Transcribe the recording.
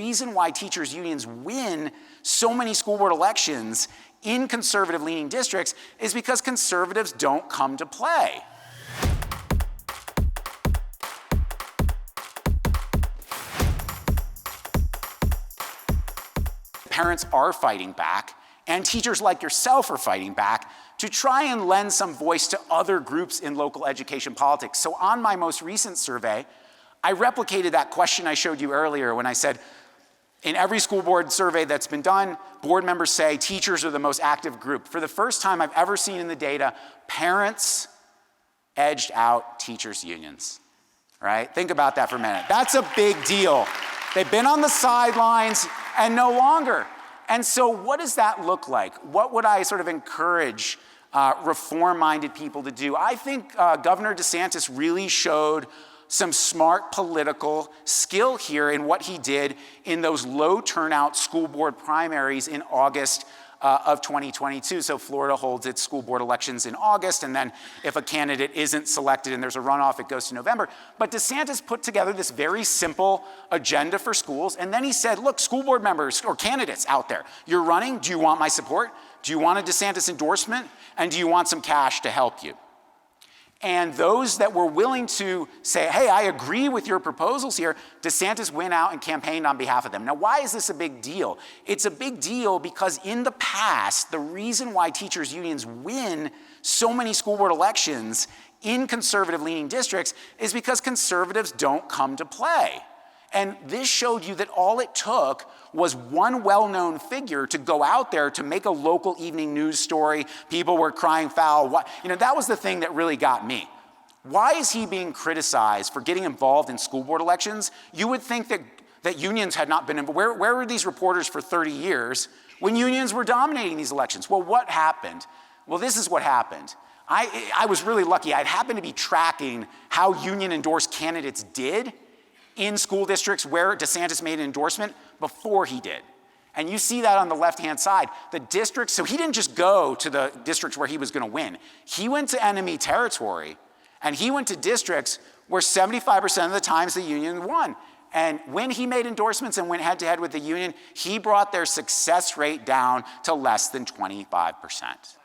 reason why teachers' unions win so many school board elections in conservative-leaning districts is because conservatives don't come to play. Parents are fighting back, and teachers like yourself are fighting back to try and lend some voice to other groups in local education politics. So on my most recent survey, I replicated that question I showed you earlier when I said, in every school board survey that's been done, board members say teachers are the most active group. For the first time I've ever seen in the data, parents edged out teachers' unions, right? Think about that for a minute. That's a big deal. They've been on the sidelines and no longer. And so what does that look like? What would I sort of encourage reform-minded people to do? I think Governor DeSantis really showed some smart political skill here in what he did in those low turnout school board primaries in August of 2022. So Florida holds its school board elections in August, and then if a candidate isn't selected and there's a runoff, it goes to November. But DeSantis put together this very simple agenda for schools, and then he said, look, school board members or candidates out there, you're running, do you want my support? Do you want a DeSantis endorsement? And do you want some cash to help you? And those that were willing to say, hey, I agree with your proposals here, DeSantis went out and campaigned on behalf of them. Now, why is this a big deal? It's a big deal because in the past, the reason why teachers' unions win so many school board elections in conservative-leaning districts is because conservatives don't come to play. And this showed you that all it took was one well-known figure to go out there to make a local evening news story. People were crying foul. That was the thing that really got me. Why is he being criticized for getting involved in school board elections? You would think that unions had not been involved. Where were these reporters for 30 years when unions were dominating these elections? Well, what happened? Well, this is what happened. I was really lucky. I'd happened to be tracking how union-endorsed candidates did in school districts where DeSantis made an endorsement before he did. And you see that on the left-hand side. The districts, so he didn't just go to the districts where he was going to win. He went to enemy territory, and he went to districts where 75% of the times the union won. And when he made endorsements and went head-to-head with the union, he brought their success rate down to less than 25%.